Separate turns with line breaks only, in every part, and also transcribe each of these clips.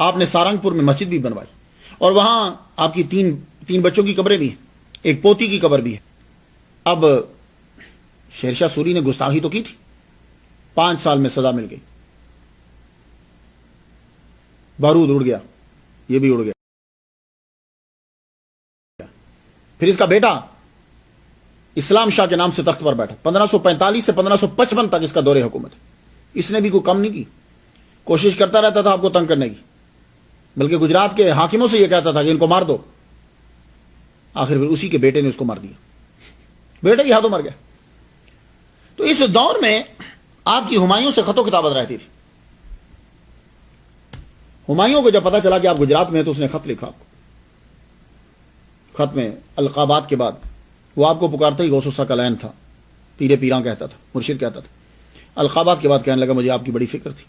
آپ نے سارنگپور میں مسجد بھی بنوائی، اور وہاں آپ کی تین بچوں کی قبریں بھی ہیں، ایک پوتی کی قبر بھی ہے۔ اب شیرشاہ سوری نے گستاخی تو کی تھی، 5 سال میں سزا مل گئی، بارود اڑ گیا، یہ بھی اڑ گیا۔ پھر اس کا بیٹا اسلام شاہ کے نام سے تخت پر بیٹھا، 1545 سے 1555 تک اس کا دور حکومت ہے۔ اس نے بھی کوئی کم نہیں کی، کوشش کرتا رہتا تھا آپ کو تنگ کرنے کی، بلکہ گجرات کے حاکموں سے یہ کہتا تھا کہ ان کو مار دو۔ آخر پھر اسی کے بیٹے نے اس کو مار دیا، بیٹا ہی ہاتھوں مر گیا۔ تو اس دور میں آپ کی ہمایوں سے خط و کتابت رہتی تھی۔ ہمایوں کو جب پتا چلا کہ آپ گجرات میں ہیں تو اس نے خط لکھا آپ کو۔ خط میں القابات کے بعد وہ آپ کو پکارتا ہی غوث الثقلین تھا، پیرے پیراں کہتا تھا، مرشد کہتا تھا۔ القابات کے بعد کہنے لگا مجھے آپ کی بڑی فکر تھی،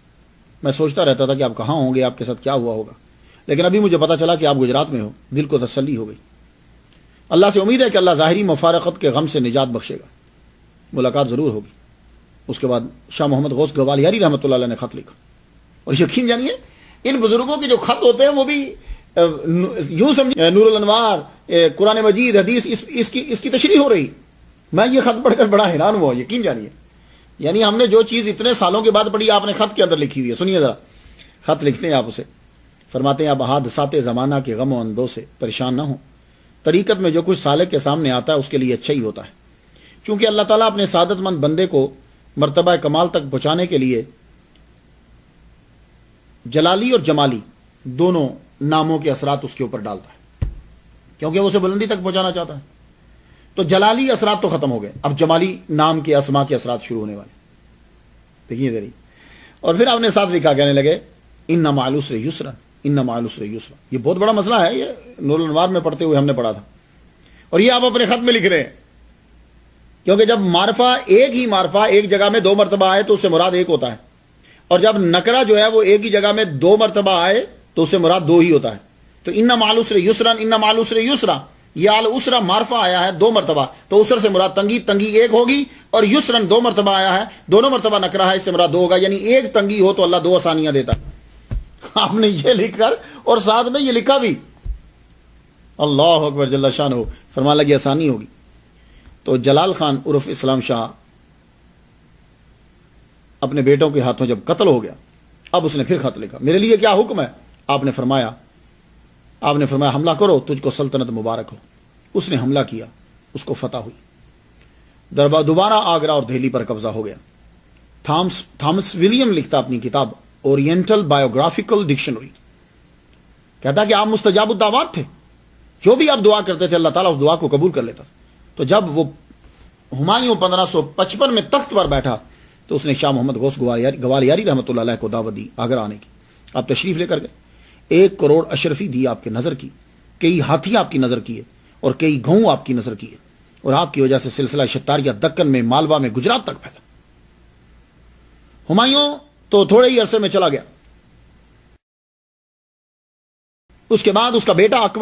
میں سوچتا رہتا تھا کہ آپ کہاں ہوں گے، آپ کے ساتھ کیا ہوا ہوگا، لیکن ابھی مجھے پتا چلا کہ آپ گجرات میں ہو، دل کو تسلی ہو گئی۔ اللہ سے امید ہے کہ اللہ ظاہری مفارقت کے غم سے نجات بخشے گا، ملاقات ضرور ہوگی۔ اس کے بعد شاہ محمد غوث گوالیاری رحمۃ اللہ علیہ نے خط لکھا، اور یقین جانیے ان بزرگوں کے جو خط ہوتے ہیں وہ بھی یوں سمجھے نور الانوار، قرآن مجید، حدیث، اس کی تشریح ہو رہی۔ میں یہ خط پڑھ کر بڑا حیران ہوا، یقین جانیے، یعنی ہم نے جو چیز اتنے سالوں کے بعد پڑھی آپ نے خط کے اندر لکھی ہوئی ہے۔ سنیے ذرا، خط لکھتے ہیں آپ اسے، فرماتے ہیں اب حادثات زمانہ کے غم و اندوں سے پریشان نہ ہوں، طریقت میں جو کچھ سالک کے سامنے آتا ہے اس کے لیے اچھا ہی ہوتا ہے، چونکہ اللہ تعالیٰ اپنے سعادت مند بندے کو مرتبہ کمال تک پہنچانے کے لیے جلالی اور جمالی دونوں ناموں کے اثرات اس کے اوپر ڈالتا ہے، کیونکہ وہ اسے بلندی تک پہنچانا چاہتا ہے۔ تو جلالی اثرات تو ختم ہو گئے، اب جمالی نام کے اسما کے اثرات شروع ہونے والے، دیکھیے ذرا۔ اور پھر آپ نے ساتھ لکھا، کہنے لگے ان مع العسر یسرا، ان مع العسر یسرا۔ یہ بہت بڑا مسئلہ ہے، یہ نور الانوار میں پڑھتے ہوئے ہم نے پڑھا تھا، اور یہ آپ اپنے خط میں لکھ رہے ہیں، کیونکہ جب معرفہ ایک ہی معرفہ ایک جگہ میں 2 مرتبہ آئے تو اس سے مراد ایک ہوتا ہے، اور جب نکرہ جو ہے وہ ایک ہی جگہ میں 2 مرتبہ آئے تو اس سے مراد 2 ہی ہوتا ہے۔ تو ان مع العسر یسرا، ان مع العسر یسرا، یہ العسرا معرفہ آیا ہے 2 مرتبہ، تو عسر سے مراد تنگی ایک ہوگی، اور یسرن 2 مرتبہ آیا ہے، دونوں مرتبہ نکرہ ہے، اس سے مراد 2 ہوگا، یعنی ایک تنگی ہو تو اللہ 2 آسانیاں دیتا ہے۔ آپ نے یہ لکھ کر اور ساتھ میں یہ لکھا بھی، اللہ اکبر جل شانہ، فرمان لگی آسانی ہوگی۔ تو جلال خان عرف اسلام شاہ اپنے بیٹوں کے ہاتھوں جب قتل ہو گیا، اب اس نے پھر خط لکھا، میرے لیے کیا حکم ہے؟ آپ نے فرمایا حملہ کرو، تجھ کو سلطنت مبارک ہو۔ اس نے حملہ کیا، اس کو فتح ہوئی، دوبارہ آگرہ اور دہلی پر قبضہ ہو گیا۔ تھامس ولیم لکھتا اپنی کتاب اورینٹل بایوگرافیکل ڈکشنری، کہتا کہ آپ مستجاب الدعوات تھے، جو بھی آپ دعا کرتے تھے اللہ تعالیٰ اس دعا کو قبول کر لیتا۔ تو جب وہ ہمایوں 1555 میں تخت پر بیٹھا تو اس نے شاہ محمد غوث گوالیاری رحمۃ اللہ علیہ کو دعوت دی آگرہ آنے کی۔ آپ تشریف لے کر گئے، 1 کروڑ اشرفی دی آپ کے نظر کی، کئی ہاتھی آپ کی نظر کیے، اور کئی گھوں آپ کی نظر کیے، اور آپ کی وجہ سے سلسلہ شتاریہ دکن میں، مالوا میں، گجرات تک پھیلا۔ ہمایوں تو تھوڑے ہی عرصے میں چلا گیا، اس کے بعد اس کا بیٹا اکبر